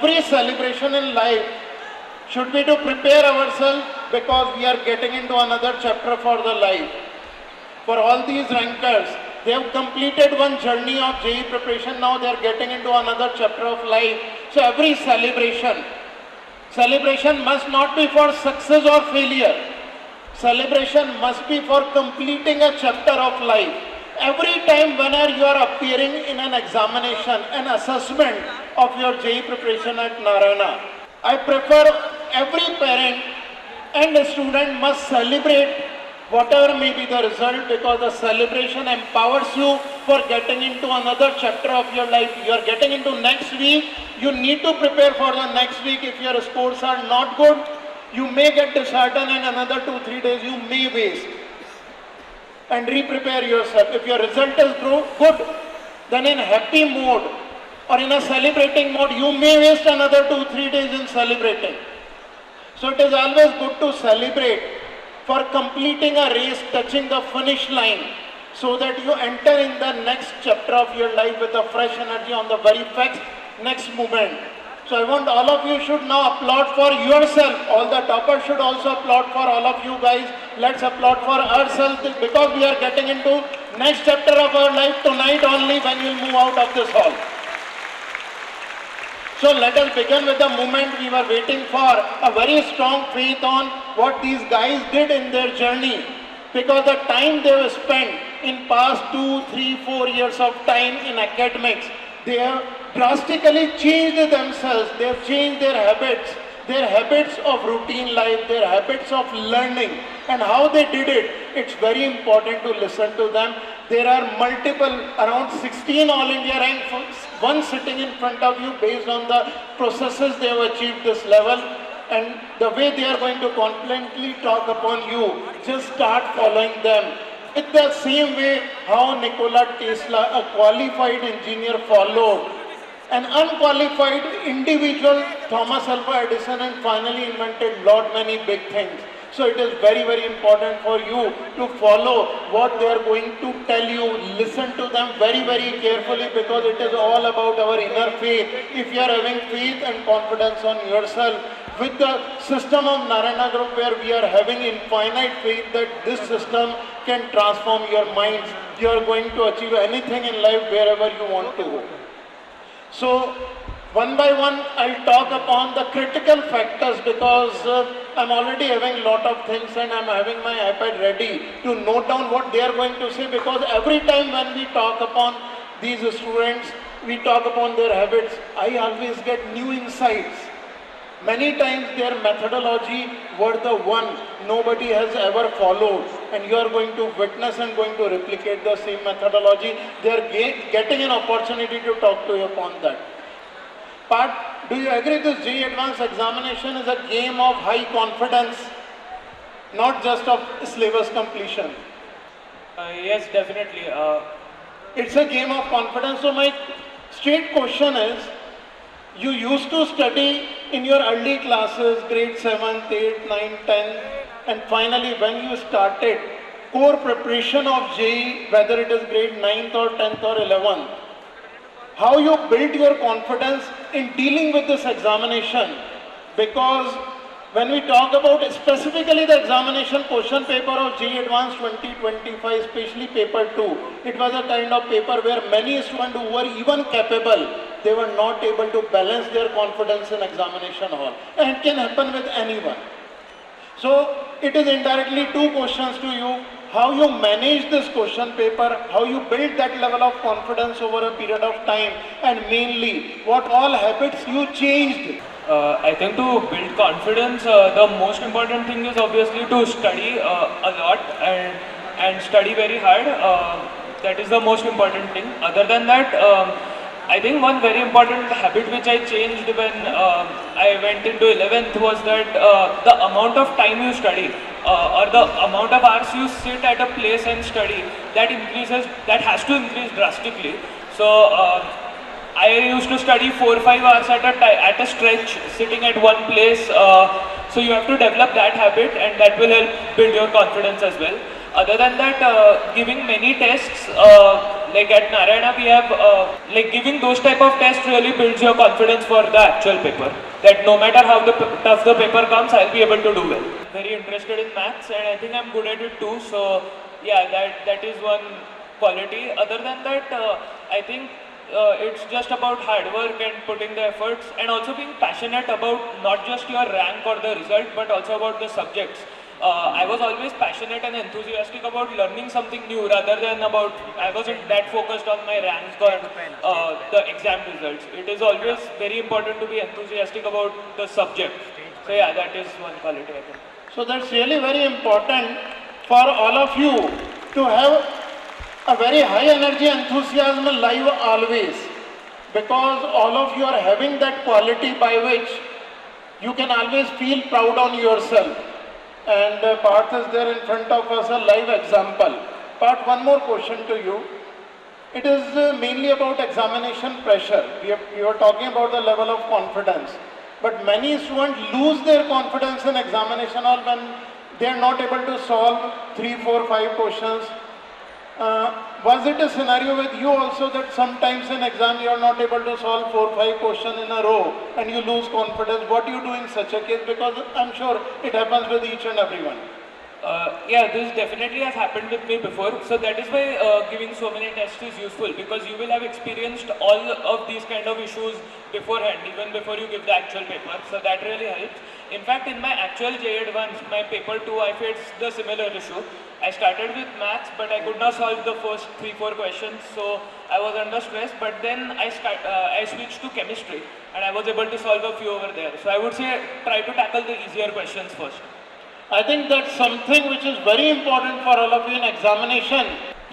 every celebration in life should be to prepare ourselves because we are getting into another chapter for the life. For all these rankers, they have completed one journey of JEE preparation, now they are getting into another chapter of life. So every celebration must not be for success or failure. Celebration must be for completing a chapter of life. Every time whenever you are appearing in an examination, an assessment of your JEE preparation at Narayana, I prefer every parent and a student must celebrate whatever may be the result, because the celebration empowers you for getting into another chapter of your life. You are getting into next week, you need to prepare for the next week. If your scores are not good, you may get disheartened and another 2-3 days you may waste. And re-prepare yourself. If your result is good, then in happy mode or in a celebrating mode, you may waste another 2-3 days in celebrating. So it is always good to celebrate for completing a race, touching the finish line, so that you enter in the next chapter of your life with a fresh energy on the very next moment. So I want all of you should now applaud for yourself. All the toppers should also applaud for all of you guys. Let's applaud for ourselves because we are getting into next chapter of our life tonight only when you move out of this hall. So let us begin with the moment we were waiting for, a very strong faith on what these guys did in their journey. Because the time they have spent in past 2, 3, 4 years of time in academics, they have drastically changed themselves, they have changed their habits of routine life, their habits of learning, and how they did it. It's very important to listen to them. There are multiple, around 16 All India rank, one sitting in front of you based on the processes they have achieved this level, and the way they are going to confidently talk upon you. Just start following them. It's the same way how Nikola Tesla, a qualified engineer, followed an unqualified individual, Thomas Alva Edison, and finally invented many big things. So it is very, very important for you to follow what they are going to tell you. Listen to them very, very carefully, because it is all about our inner faith. If you are having faith and confidence on yourself, with the system of Narayana Group, where we are having infinite faith that this system can transform your minds, you are going to achieve anything in life wherever you want to go. So, one by one, I'll talk upon the critical factors, because I'm already having a lot of things and I'm having my iPad ready to note down what they are going to say, because every time when we talk upon these students, we talk upon their habits, I always get new insights. Many times their methodology were the one nobody has ever followed, and you are going to witness and going to replicate the same methodology. They are getting an opportunity to talk to you upon that. Do you agree this JEE Advanced examination is a game of high confidence, not just of syllabus completion? Yes, definitely. It's a game of confidence. So my straight question is, you used to study in your early classes, grade 7th, 8th, 9th, 10th, and finally when you started core preparation of JEE, whether it is grade 9th or 10th or 11th, how you built your confidence in dealing with this examination? Because when we talk about specifically the examination question paper of JEE Advanced 2025, especially paper 2, it was a kind of paper where many students who were even capable, they were not able to balance their confidence in examination hall. And it can happen with anyone. So it is indirectly two questions to you. How you manage this question paper, how you build that level of confidence over a period of time, and mainly what all habits you changed. I think to build confidence, the most important thing is obviously to study a lot and study very hard. That is the most important thing. Other than that, I think one very important habit which I changed when I went into 11th was that the amount of time you study or the amount of hours you sit at a place and study, that has to increase drastically. So I used to study 4 or 5 hours at a stretch, sitting at one place. So you have to develop that habit, and that will help build your confidence as well. Other than that, giving many tests like at Narayana we have like giving those type of tests really builds your confidence for the actual paper. That no matter how tough the paper comes, I'll be able to do well. Very interested in maths and I think I'm good at it too. So yeah, that is one quality. Other than that, I think it's just about hard work and putting the efforts and also being passionate about not just your rank or the result but also about the subjects. I was always passionate and enthusiastic about learning something new rather than about, I wasn't that focused on my rank or the exam results. It is always very important to be enthusiastic about the subject. So yeah, that is one quality I think. So that's really very important for all of you to have a very high energy enthusiasm live always, because all of you are having that quality by which you can always feel proud on yourself. And Parth is there in front of us, a live example. Parth, one more question to you. It is mainly about examination pressure. We were talking about the level of confidence. But many students lose their confidence in examination hall when they are not able to solve 3, 4, 5 questions. Was it a scenario with you also that sometimes in exam you are not able to solve 4, 5 questions in a row and you lose confidence? What do you do in such a case? Because I'm sure it happens with each and everyone. Yeah, this definitely has happened with me before. So that is why giving so many tests is useful, because you will have experienced all of these kind of issues beforehand, even before you give the actual paper. So that really helps. In fact, in my actual JEE Advanced, my paper 2, I faced the similar issue. I started with maths, but I could not solve the first 3, 4 questions, so I was under stress. But then I switched to chemistry, and I was able to solve a few over there. So I would say try to tackle the easier questions first. I think that's something which is very important for all of you in examination.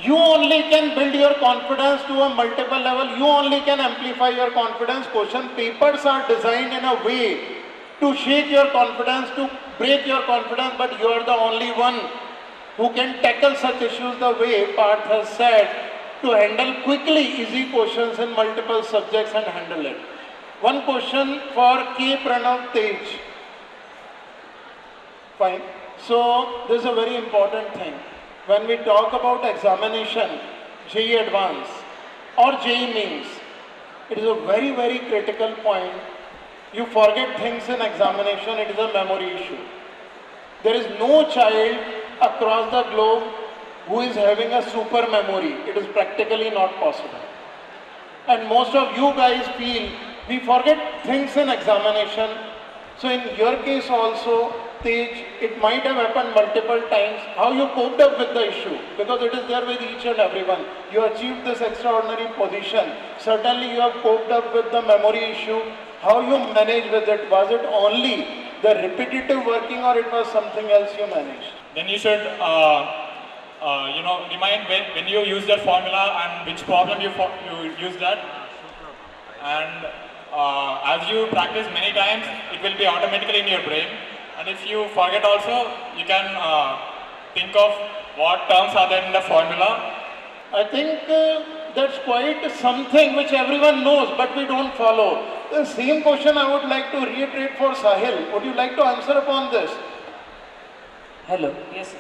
You only can build your confidence to a multiple level. You only can amplify your confidence. Question papers are designed in a way to shake your confidence, to break your confidence, but you are the only one who can tackle such issues the way Parth has said, to handle quickly easy questions in multiple subjects and handle it. One question for K. Pranav Tej. Fine. So this is a very important thing. When we talk about examination, JEE Advanced or JEE Mains, it is a very, very critical point. You forget things in examination, it is a memory issue. There is no child across the globe who is having a super memory. It is practically not possible. And most of you guys feel we forget things in examination. So in your case also, Tej, it might have happened multiple times. How you coped up with the issue, because it is there with each and everyone. You achieved this extraordinary position. Certainly you have coped up with the memory issue. How you managed with it? Was it only the repetitive working or it was something else you managed? Then you should, remind when you use that formula and which problem you use that. And as you practice many times, it will be automatically in your brain. And if you forget also, you can think of what terms are there in the formula. I think that's quite something which everyone knows, but we don't follow. The same question I would like to reiterate for Sahil. Would you like to answer upon this? Hello. Yes, sir.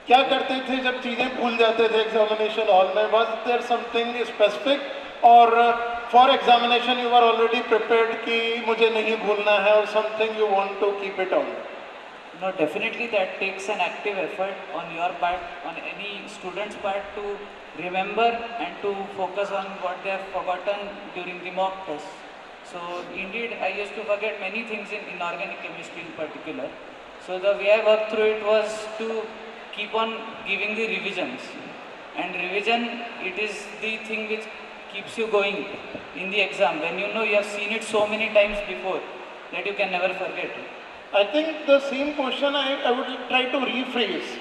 क्या करते थे जब चीजें भूल जाते थे examination hall में? Was there something specific or for examination you were already prepared कि मुझे नहीं भूलना है, or something you want to keep it on? No, definitely that takes an active effort on your part, on any student's part, to remember and to focus on what they have forgotten during the mock test. So indeed, I used to forget many things in inorganic chemistry in particular. So the way I worked through it was to keep on giving the revisions. And revision, it is the thing which keeps you going in the exam, when you know you have seen it so many times before that you can never forget it. I think the same question I would try to rephrase.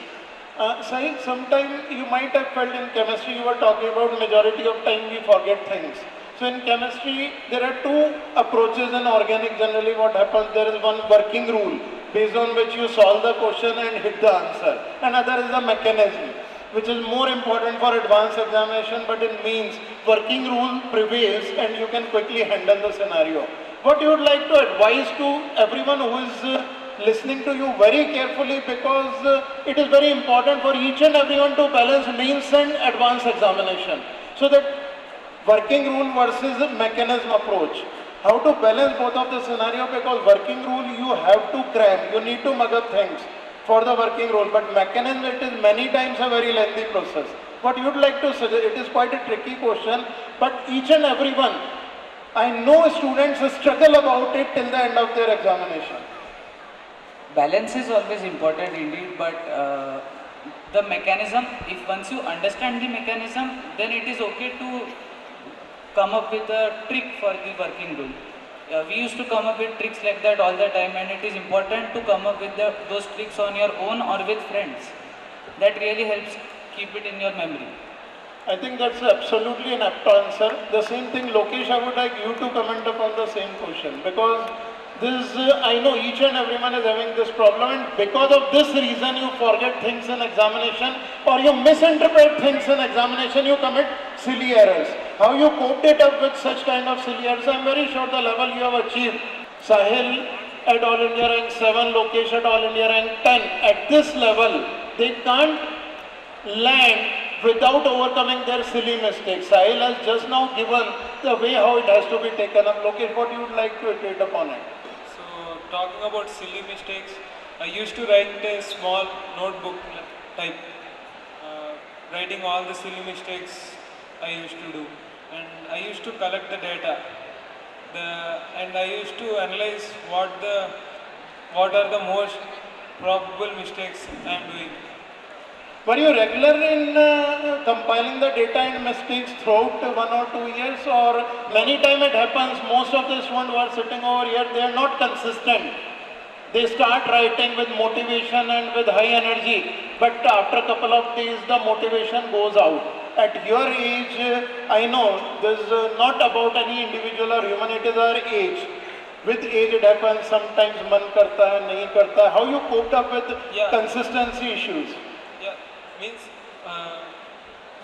Sahil, sometime you might have felt in chemistry, you were talking about majority of time we forget things. So in chemistry, there are two approaches in organic. Generally what happens, there is one working rule based on which you solve the question and hit the answer. Another is the mechanism, which is more important for advanced examination, but it means working rule prevails and you can quickly handle the scenario. What you would like to advise to everyone who is listening to you very carefully because it is very important for each and everyone to balance mains and advanced examination. So that working rule versus mechanism approach. How to balance both of the scenario, because working rule you have to cram, you need to mug up things for the working rule, but mechanism it is many times a very lengthy process. What you'd like to suggest, it is quite a tricky question, but each and everyone, I know students struggle about it till the end of their examination. Balance is always important indeed, but the mechanism, if once you understand the mechanism, then it is okay to come up with a trick for the working rule. We used to come up with tricks like that all the time, and it is important to come up with those tricks on your own or with friends. That really helps keep it in your memory. I think that's absolutely an apt answer. The same thing, Lokesh, I would like you to comment upon the same question, because this, I know each and everyone is having this problem, and because of this reason you forget things in examination or you misinterpret things in examination, you commit silly errors. How you coped it up with such kind of silly errors, I'm very sure the level you have achieved. Sahil at All India rank 7, Lokesh at All India rank 10. At this level, they can't land without overcoming their silly mistakes. Sahil has just now given the way how it has to be taken up. Lokesh, what you would like to iterate upon it? So, talking about silly mistakes, I used to write a small notebook type, writing all the silly mistakes I used to do, and I used to collect the data, and I used to analyze what are the most probable mistakes I am doing. Were you regular in compiling the data and mistakes throughout 1 or 2 years, or many times it happens most of the students who are sitting over here, they are not consistent. They start writing with motivation and with high energy, but after a couple of days the motivation goes out. At your age, I know this is not about any individual or human, it is our age. With age it happens, sometimes man karta hai, nahi karta hai. How you coped up with consistency issues?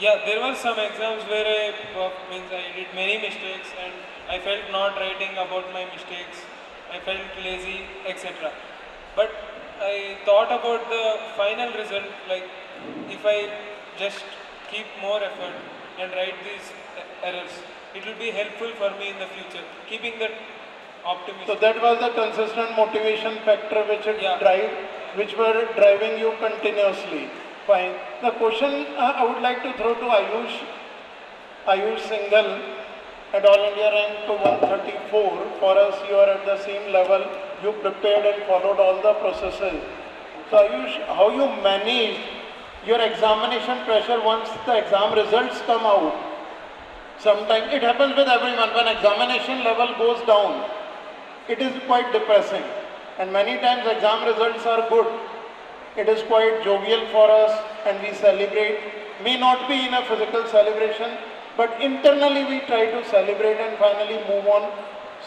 There were some exams where I did many mistakes and I felt not writing about my mistakes. I felt lazy, etc. But I thought about the final result, like if I just keep more effort and write these errors, it will be helpful for me in the future, keeping that optimism. So that was the consistent motivation factor which were driving you continuously. Fine. The question I would like to throw to Ayush Singhal at All India rank 134. For us, you are at the same level. You prepared and followed all the processes. So Ayush, how you managed your examination pressure once the exam results come out? Sometimes it happens with everyone. When examination level goes down, it is quite depressing. And many times exam results are good. It is quite jovial for us and we celebrate. May not be in a physical celebration, but internally we try to celebrate and finally move on.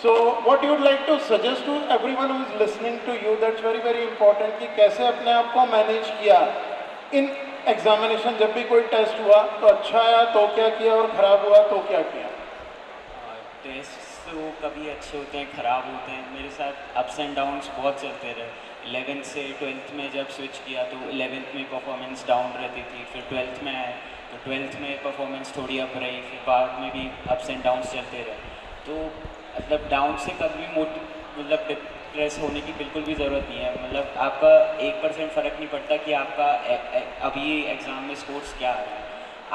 So what you would like to suggest to everyone who is listening to you, that's very very important कि कैसे अपने आप को manage किया in examination. जब भी कोई test हुआ तो अच्छा आया तो क्या किया और खराब हुआ तो क्या किया? टेस्ट तो कभी अच्छे होते हैं, ख़राब होते हैं. मेरे साथ अप्स एंड डाउन्स बहुत चलते रहे. 11th से 12th में जब स्विच किया तो 11th में परफॉर्मेंस डाउन रहती थी, फिर 12th में आए तो 12th में परफॉर्मेंस थोड़ी अप रही, फिर बाद में भी अप्स एंड डाउन्स चलते रहे. तो मतलब डाउन से कभी मतलब डिप्रेस होने की बिल्कुल भी ज़रूरत नहीं है. मतलब आपका 1% फ़र्क नहीं पड़ता कि आपका अभी एग्ज़ाम में स्कोर्स क्या आ रहा है.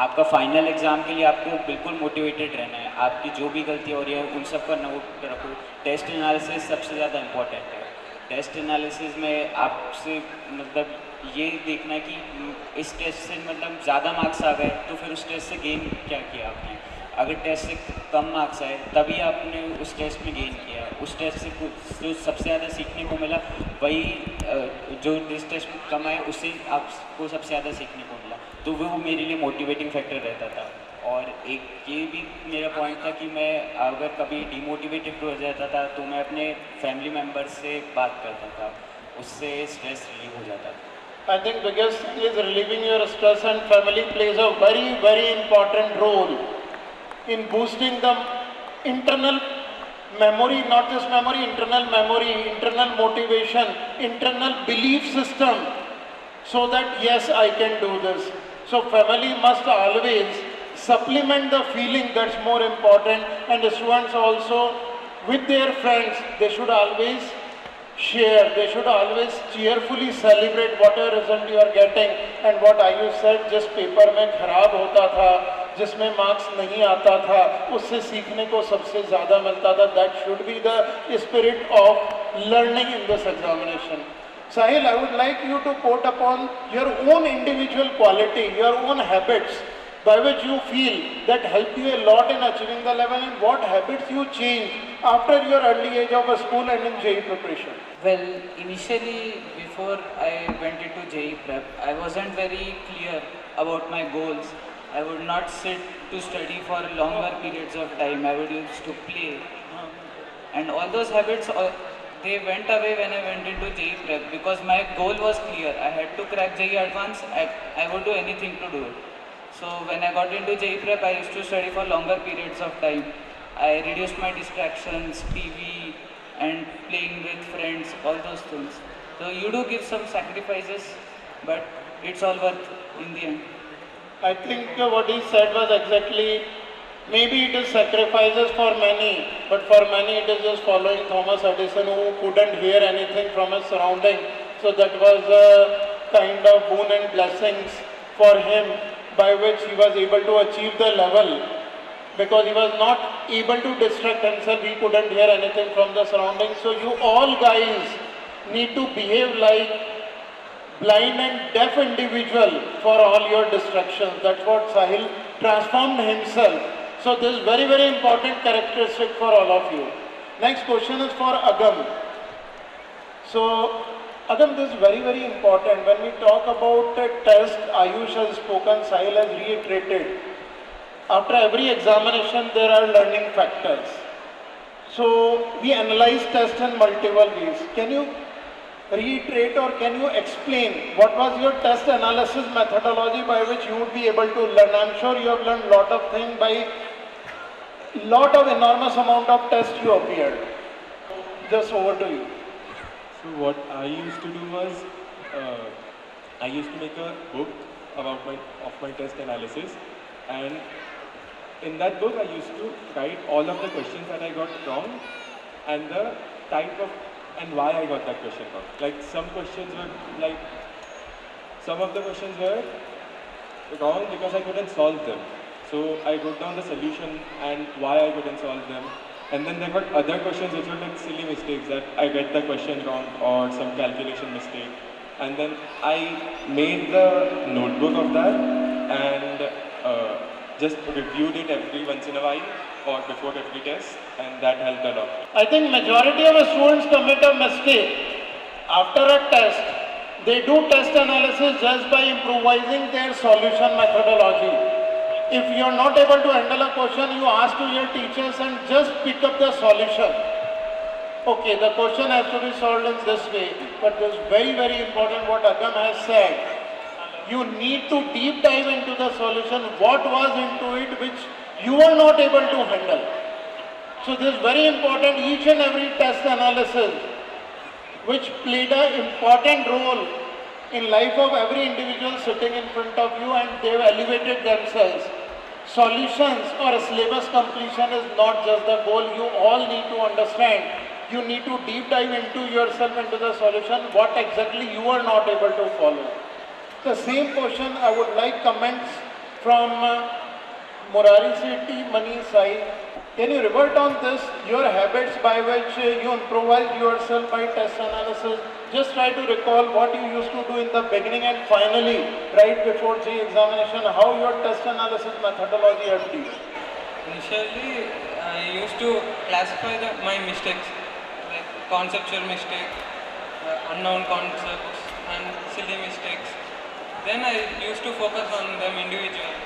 आपका फाइनल एग्ज़ाम के लिए आपको बिल्कुल मोटिवेटेड रहना है. आपकी जो भी गलती हो रही है उन सब का नोट रखो. टेस्ट एनालिसिस सबसे ज़्यादा इम्पोर्टेंट है. टेस्ट एनालिसिस में आपसे मतलब ये देखना है कि इस टेस्ट से मतलब ज़्यादा मार्क्स आ गए तो फिर उस टेस्ट से गेन क्या किया आपने. अगर टेस्ट से कम मार्क्स आए तभी आपने उस टेस्ट में गेन किया. उस टेस्ट से जो सबसे ज़्यादा सीखने को मिला वही जो जिस टेस्ट में कम आए उससे आपको सबसे ज़्यादा सीखने को मिला. तो वो मेरे लिए मोटिवेटिंग फैक्टर रहता था. और एक ये भी मेरा पॉइंट था कि मैं अगर कभी डिमोटिवेटेड हो जाता था तो मैं अपने फैमिली मेम्बर्स से बात करता था, उससे स्ट्रेस रिलीव हो जाता था. I think biggest thing is relieving your stress, and family plays a very very important role in boosting the internal memory, not just memory, internal motivation, internal belief system, so that yes, I can do this. So family must always supplement the feeling, that's more important, and the students also with their friends, they should always share, they should always cheerfully celebrate whatever result you are getting. And what Ayush said, जिस paper में खराब होता था, जिसमें marks नहीं आता था, उससे सीखने को सबसे ज़्यादा मिलता था. That should be the spirit of learning in this examination. Sahil, I would like you to quote upon your own individual quality, your own habits, by which you feel that helped you a lot in achieving the level, and what habits you changed after your early age of a school and in JEE preparation. Well, initially, before I went into JEE prep, I wasn't very clear about my goals. I would not sit to study for longer periods of time. I would used to play. And all those habits, they went away when I went into JEE prep, because my goal was clear. I had to crack JEE Advanced. I would do anything to do it. So when I got into JEE prep, I used to study for longer periods of time. I reduced my distractions, TV, and playing with friends, all those things. So you do give some sacrifices, but it's all worth in the end. I think what he said was exactly, maybe it is sacrifices for many, but for many it is just following Thomas Edison, who couldn't hear anything from his surrounding. So that was a kind of boon and blessings for him, by which he was able to achieve the level, because he was not able to distract himself, he couldn't hear anything from the surroundings. So you all guys need to behave like blind and deaf individual for all your distractions. That's what Sahil transformed himself. So this is very, very important characteristic for all of you. Next question is for Agam. So Agam, this is very, very important. When we talk about a test, Ayush has spoken, Sahil has reiterated. After every examination, there are learning factors. So we analyze tests in multiple ways. Can you reiterate or can you explain what was your test analysis methodology by which you would be able to learn? I'm sure you have learned a lot of things by enormous amount of tests you appeared. Just over to you. So what I used to do was, I used to make a book about my test analysis, and in that book I used to write all of the questions that I got wrong and the type of and why I got that question wrong. Like some of the questions were wrong because I couldn't solve them. So I wrote down the solution and why I couldn't solve them. And then there were other questions which were like silly mistakes, that I read the question wrong or some calculation mistake. And then I made the notebook of that and just reviewed it every once in a while or before every test, and that helped a lot. I think majority of the students commit a mistake. After a test, they do test analysis just by improvising their solution methodology. If you are not able to handle a question, you ask to your teachers and just pick up the solution. Okay, the question has to be solved in this way, but this is very, very important what Agam has said. You need to deep dive into the solution, what was into it which you were not able to handle. So this is very important, each and every test analysis which played an important role in life of every individual sitting in front of you, and they have elevated themselves. Solutions or syllabus completion is not just the goal. You all need to understand. You need to deep dive into yourself, into the solution, what exactly you are not able to follow. The same question, I would like comments from Murari City, Mani Sai. Can you revert on this, your habits by which you improvised yourself by test analysis? Just try to recall what you used to do in the beginning and finally, right before JEE examination, how your test analysis methodology helped you. Initially, I used to classify my mistakes, like conceptual mistake, unknown concepts, and silly mistakes. Then I used to focus on them individually.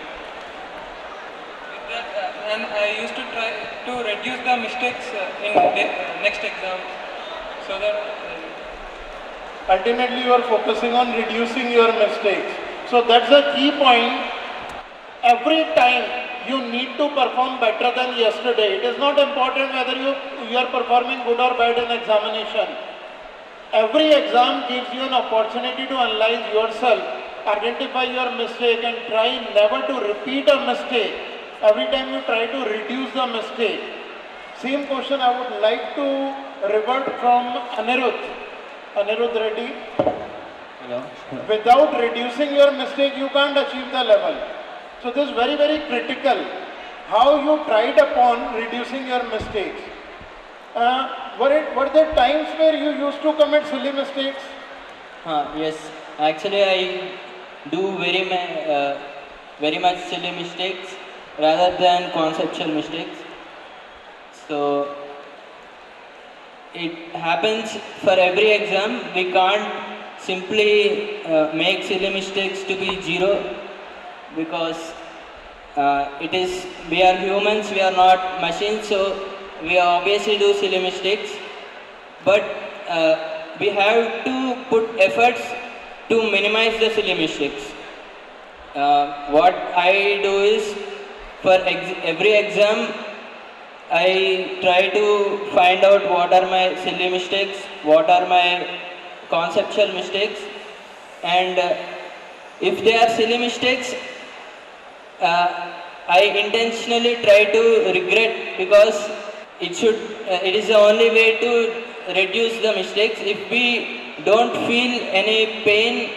And I used to try to reduce the mistakes in the next exam, so that ultimately you are focusing on reducing your mistakes. So that's the key point. Every time you need to to perform better than yesterday. It is not important whether you are performing good or bad in examination. Every exam gives you an opportunity to analyze yourself, identify your mistake and try never to repeat a mistake. Every time you try to reduce the mistake. Same question I would like to revert from Anirudh Reddy. Hello. Without reducing your mistake, you can't achieve the level. So this is very, very critical. How you tried upon reducing your mistakes. Were there times where you used to commit silly mistakes? Yes, actually I do very much silly mistakes rather than conceptual mistakes. So it happens for every exam. We can't simply make silly mistakes to be zero, because we are humans, we are not machines, so we obviously do silly mistakes, but we have to put efforts to minimize the silly mistakes. What I do is, for every exam, I try to find out what are my silly mistakes, what are my conceptual mistakes, and if they are silly mistakes, I intentionally try to regret, because it is the only way to reduce the mistakes. If we don't feel any pain,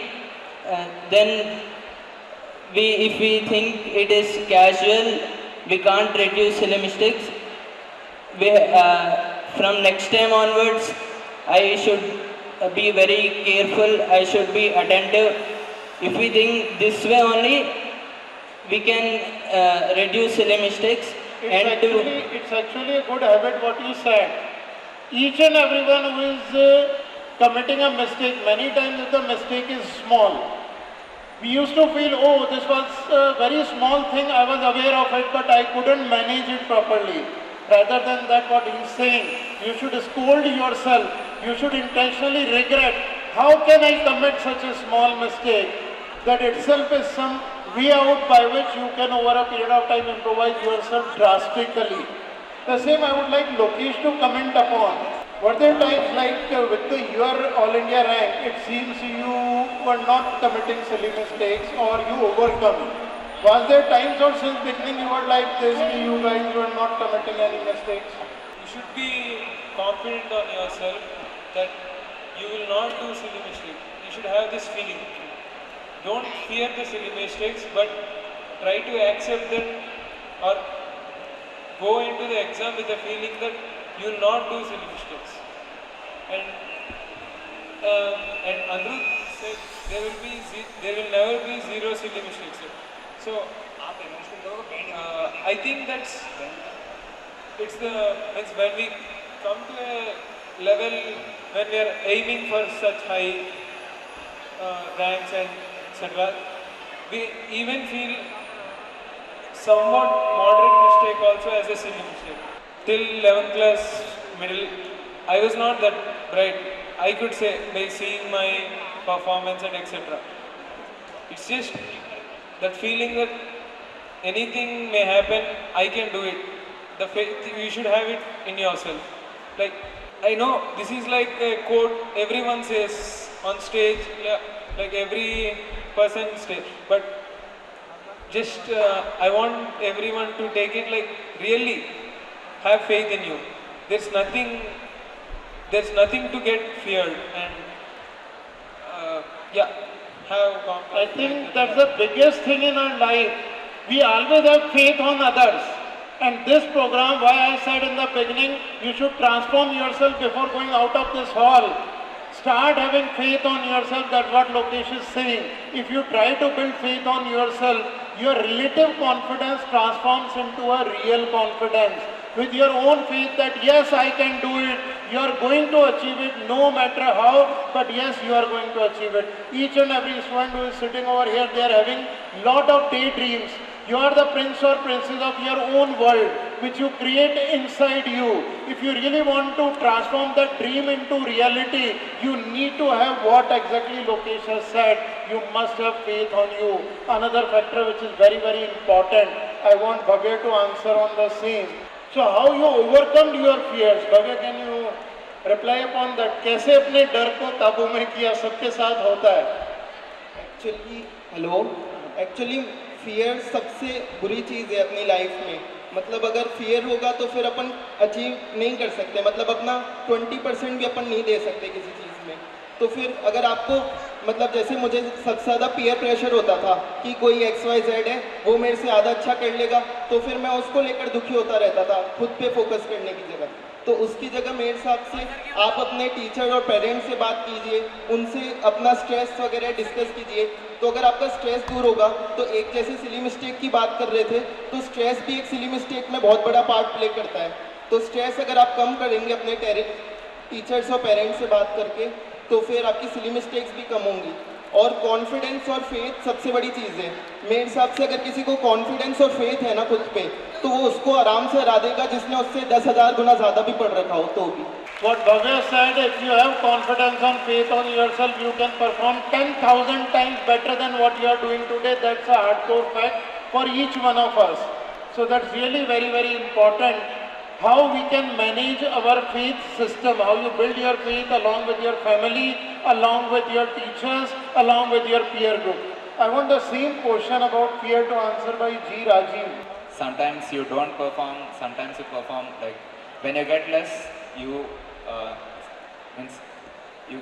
then if we think it is casual, we can't reduce silly mistakes. From next time onwards, I should be very careful, I should be attentive. If we think this way only, we can reduce silly mistakes. It's actually a good habit what you said. Each and everyone who is committing a mistake, many times if the mistake is small, we used to feel, oh, this was a very small thing, I was aware of it, but I couldn't manage it properly. Rather than that, what he's saying, you should scold yourself, you should intentionally regret, how can I commit such a small mistake? That itself is some way out by which you can over a period of time improvise yourself drastically. The same I would like Lokesh to comment upon. Were there times like with your All India rank, it seems you were not committing silly mistakes or you overcome? Was there times or since beginning you were like this, you guys were not committing any mistakes? You should be confident on yourself that you will not do silly mistakes. You should have this feeling. Don't fear the silly mistakes, but try to accept them, or go into the exam with a feeling that you will not do silly mistakes. And Andrew said there will never be zero silly mistakes. So I think it's when we come to a level when we are aiming for such high ranks and etc., we even feel somewhat moderate mistake also as a silly mistake. Till 11th class middle, I was not that bright. I could say by seeing my performance and etc. It's just that feeling that anything may happen, I can do it. The faith, you should have it in yourself. Like, I know this is like a quote everyone says on stage, yeah, like every person stage, but just I want everyone to take it like really have faith in you. There's nothing to get feared, and yeah, have confidence. I think that's the biggest thing in our life. We always have faith on others. And this program, why I said in the beginning, you should transform yourself before going out of this hall. Start having faith on yourself, that's what Lokesh is saying. If you try to build faith on yourself, your relative confidence transforms into a real confidence. With your own faith that yes, I can do it, you are going to achieve it no matter how, but yes, you are going to achieve it. Each and every student who is sitting over here, they are having lot of daydreams. You are the prince or princess of your own world, which you create inside you. If you really want to transform that dream into reality, you need to have what exactly Lokesh has said. You must have faith on you. Another factor which is very, very important. I want Bhavya to answer on the same. So how you overcome your fears? Bhavya, can you reply upon that? कैसे अपने डर को काबू में किया? सबके साथ होता है. एक्चुअली फियर सबसे बुरी चीज़ है अपनी लाइफ में. मतलब अगर फियर होगा तो फिर अपन अचीव नहीं कर सकते, मतलब अपना 20% भी अपन नहीं दे सकते किसी चीज़ में. तो फिर अगर आपको मतलब जैसे मुझे सबसे ज़्यादा पीयर प्रेशर होता था कि कोई XYZ है वो मेरे से ज़्यादा अच्छा कर लेगा, तो फिर मैं उसको लेकर दुखी होता रहता था खुद पे फोकस करने की जगह. तो उसकी जगह मेरे हिसाब से आप अपने टीचर और पेरेंट्स से बात कीजिए, उनसे अपना स्ट्रेस वगैरह डिस्कस कीजिए. तो अगर आपका स्ट्रेस दूर होगा तो एक जैसे सिली मिस्टेक की बात कर रहे थे, तो स्ट्रेस भी एक सिली मिस्टेक में बहुत बड़ा पार्ट प्ले करता है. तो स्ट्रेस अगर आप कम करेंगे अपने टीचर्स और पेरेंट्स से बात करके, तो फिर आपकी सिली मिस्टेक्स भी कम होंगी. और कॉन्फिडेंस और फेथ सबसे बड़ी चीज़ है. मेरे हिसाब से अगर किसी को कॉन्फिडेंस और फेथ है ना खुद पे, तो वो उसको आराम से हरा देगा जिसने उससे 10,000 गुना ज़्यादा भी पढ़ रखा हो तो भी. What Bhavya said, if you have confidence and faith on yourself, you can perform 10,000 times better than what you are doing today. That's a hardcore fact for each one of us. So that's really very, very important. How we can manage our faith system, how you build your faith along with your family, along with your teachers, along with your peer group. I want the same question about fear to answer by G. Rajiv. Sometimes you don't perform, sometimes you perform. Like when you get less, you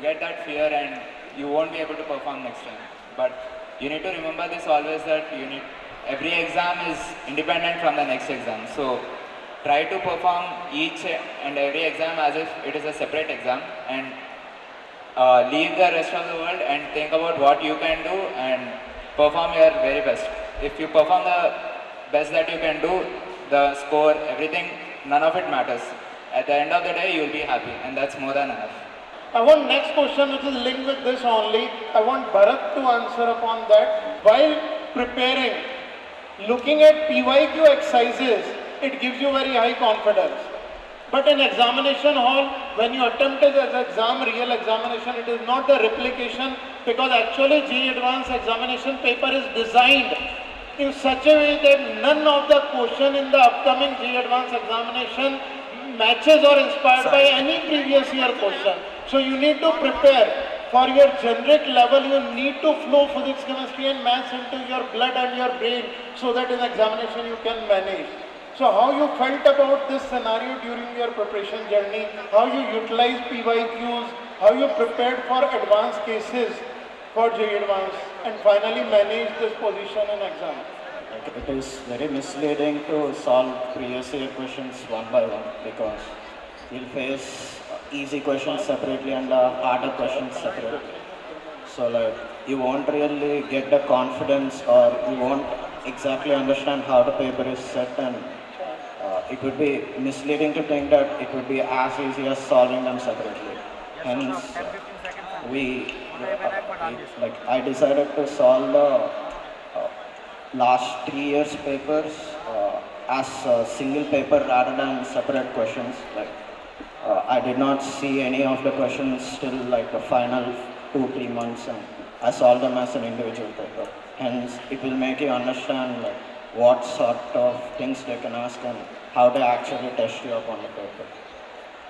get that fear and you won't be able to perform next time. But you need to remember this always, that every exam is independent from the next exam. So try to perform each and every exam as if it is a separate exam, and leave the rest of the world and think about what you can do and perform your very best. If you perform the best that you can do, the score, everything, none of it matters. At the end of the day, you will be happy, and that's more than enough. I want next question which is linked with this only. I want Bharat to answer upon that. While preparing, looking at PYQ exercises, it gives you very high confidence. But in examination hall, when you attempt it as exam, real examination, it is not the replication, because actually JEE Advanced examination paper is designed in such a way that none of the question in the upcoming JEE Advanced examination matches or inspired by any previous year question. So you need to prepare for your generic level. You need to flow physics, chemistry and maths into your blood and your brain, so that in examination you can manage. So how you felt about this scenario during your preparation journey, how you utilized PYQs, how you prepared for advanced cases for JEE Advanced, and finally managed this position in exam? It is very misleading to solve previous year questions one by one, because you'll face easy questions separately and harder questions separately. So like you won't really get the confidence, or you won't exactly understand how the paper is set, and it would be misleading to think that it would be as easy as solving them separately. Hence, I decided to solve the last 3 years papers as a single paper rather than separate questions. I did not see any of the questions till like the final 2-3 months, and I solved them as an individual paper. Hence, it will make you understand what sort of things they can ask and how they actually test you up on the paper.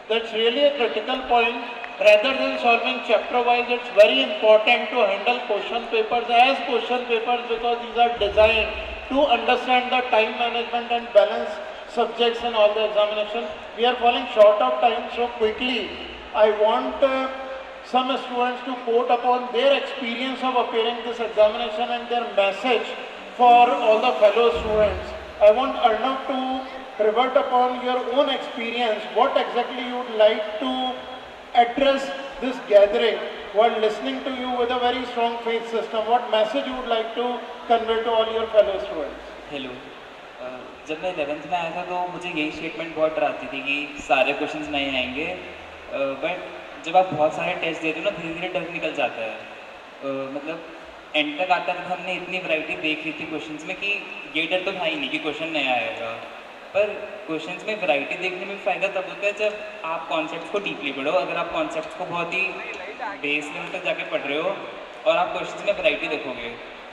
That's really a critical point. Rather than solving chapter-wise, it's very important to handle question papers as question papers, because these are designed to understand the time management and balance subjects in all the examination. We are falling short of time, so quickly I want some students to quote upon their experience of appearing this examination and their message for all the fellow students. I want Arnav to revert upon your own experience. What exactly you would like to address this gathering while listening to you with a very strong faith system? What message you would like to convey to all your fellow students? Hello, जब मैं 11th में आया था तो मुझे यही statement बहुत डराती थी कि सारे क्वेश्चंस नहीं आएंगे, बट जब आप बहुत सारे टेस्ट देते हो ना, धीरे धीरे डर निकल जाता है. मतलब एंड तक आता था, हमने इतनी वैरायटी देख ली थी क्वेश्चंस में कि ये डर तो था ही नहीं कि क्वेश्चन नहीं आएगा. पर क्वेश्चंस में वैरायटी देखने में फ़ायदा तब होता है जब आप कॉन्सेप्ट्स को डीपली पढ़ो. अगर आप कॉन्सेप्ट्स को बहुत ही बेस लेवल तक जाके पढ़ रहे हो और आप क्वेश्चंस में वैरायटी देखोगे,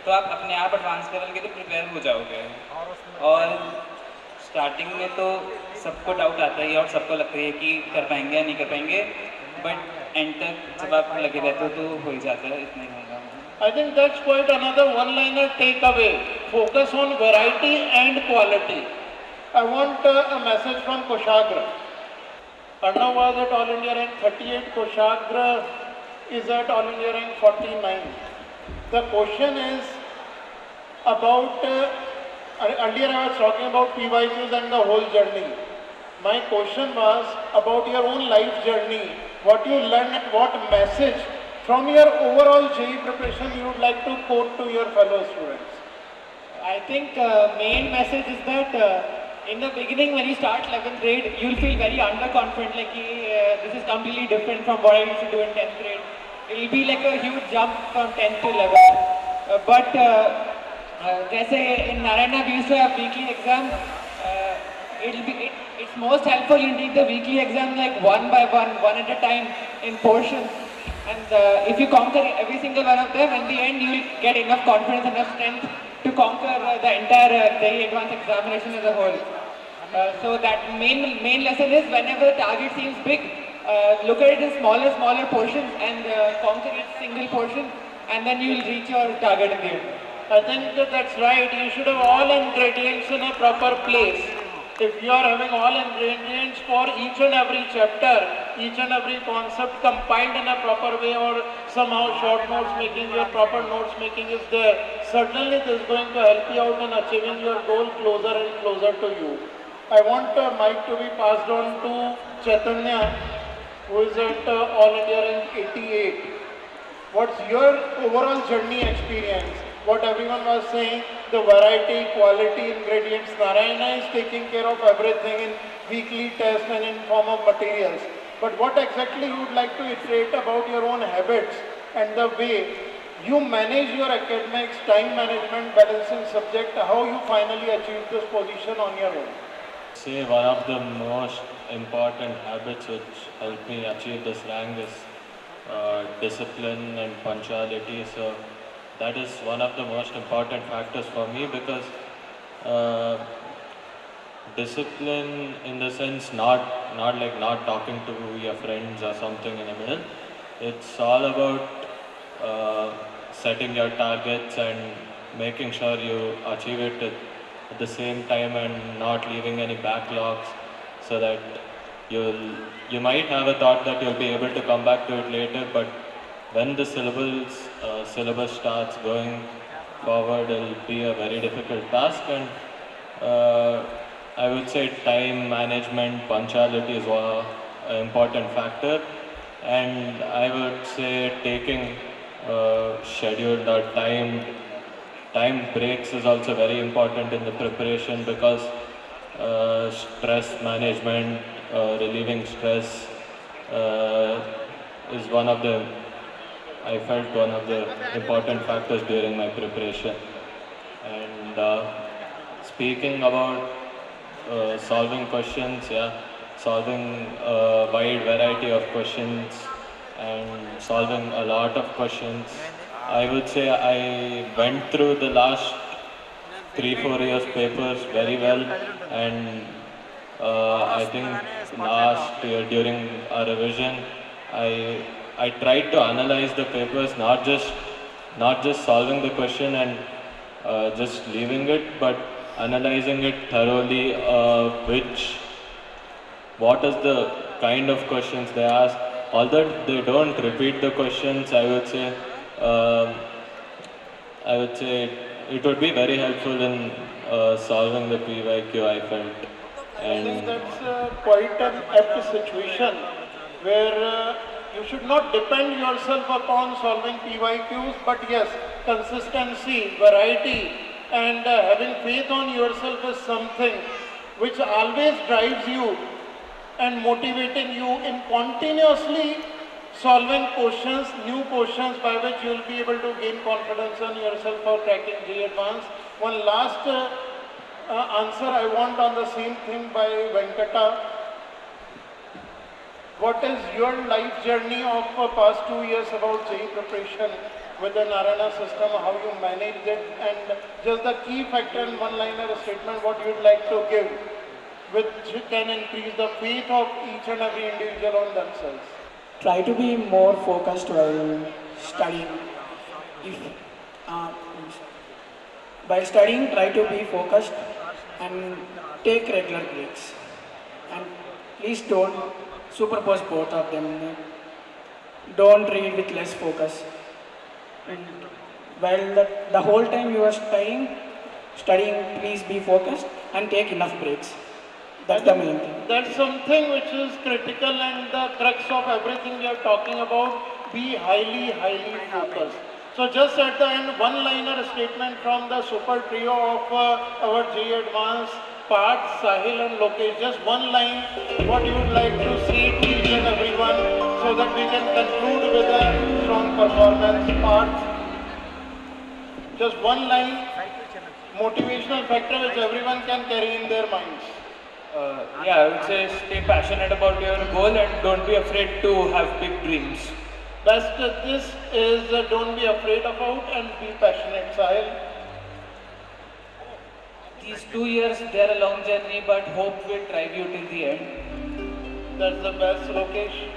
तो आप अपने आप एडवांस लेवल के लिए प्रिपेयर हो जाओगे। और स्टार्टिंग में तो सबको डाउट आता ही है और सबको लगता है कि कर पाएंगे या नहीं कर पाएंगे, बट एंड तक जब आप लगे रहते हो तो हो ही जाता है, इतना ही होगा। I think that's quite another one-liner takeaway. Focus on variety and quality. I want a message from Kushagra. Arnav was at All India rank 38. Kushagra is at All India rank 49. The question is about, earlier I was talking about PYQs and the whole journey. My question was about your own life journey. What you learned, what message from your overall JEE preparation you would like to quote to your fellow students? I think main message is that in the beginning when you start 11th grade, you'll feel very underconfident, like this is completely different from what I used to do in 10th grade. It'll be like a huge jump from 10th to 11th. But जैसे in Narayana we used to have weekly exam, it's most helpful you take the weekly exam like one by one at a time in portions. And if you conquer every single one of them, in the end you will get enough confidence, enough strength to conquer the entire JEE Advanced examination as a whole. So that main lesson is whenever the target seems big, look at it in smaller portions and conquer each single portion, and then you will reach your target in the end. I think that's right. You should have all ingredients in a proper place. If you are having all ingredients for each and every chapter, each and every concept compiled in a proper way, or somehow short notes making, your proper notes making is there, certainly this is going to help you out in achieving your goal closer and closer to you. I want the mic to be passed on to Chaitanya, who is at All India rank 88. What's your overall journey experience? What everyone was saying, the variety, quality, ingredients, Narayana is taking care of everything in weekly tests and in form of materials. But what exactly you would like to iterate about your own habits and the way you manage your academics, time management, balancing subject, how you finally achieve this position on your own? Say one of the most important habits which helped me achieve this rank is discipline and punctuality. So that is one of the most important factors for me, because discipline in the sense not talking to your friends or something in the middle. It's all about setting your targets and making sure you achieve it at the same time and not leaving any backlogs, so that you might have a thought that you'll be able to come back to it later, but when the syllabus starts going forward, it'll be a very difficult task. And I would say time management, punctuality is an important factor. And I would say taking scheduled or time breaks is also very important in the preparation, because stress management, relieving stress is one of the important factors during my preparation. And speaking about solving questions, solving a wide variety of questions and solving a lot of questions. I would say I went through the last 3-4 years papers very well, and I think last year during our revision, I tried to analyze the papers, not just solving the question and just leaving it, but analyzing it thoroughly. What is the kind of questions they ask? Although they don't repeat the questions, I would say it would be very helpful in solving the PYQ, I felt. I think that's quite an apt situation where you should not depend yourself upon solving PYQs, but yes, consistency, variety, and having faith on yourself is something which always drives you and motivating you in continuously solving questions, new questions by which you will be able to gain confidence on yourself for cracking JEE Advanced. One last answer I want on the same thing by Venkata. What is your life journey of past 2 years about JEE preparation? with the Narayana system, how you managed it, and just the key factor in one-liner statement what you'd like to give, which can increase the faith of each and every individual on themselves. Try to be more focused while studying. If, while studying, try to be focused and take regular breaks. And please don't superpose both of them. Don't read with less focus. And while the whole time you are studying, please be focused and take enough breaks. That's the main thing. That's something which is critical and the crux of everything we are talking about. Be highly, highly focused. So just at the end, one-liner statement from the super trio of our JEE Advanced, Part, Sahil and Lokesh. Just one line, what you would like to say to each and everyone so that we can conclude with a strong performance. Part, just one line, motivational factor which everyone can carry in their minds. Yeah, I would say stay passionate about your goal and don't be afraid to have big dreams. Best this is don't be afraid about and be passionate, Sahil. These 2 years, they're a long journey, but hope will drive you till the end. That's the best, Lokesh.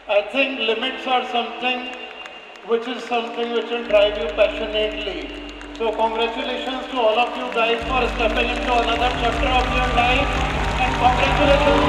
I think limits are something which will drive you passionately. So congratulations to all of you guys for stepping into another chapter of your life, and congratulations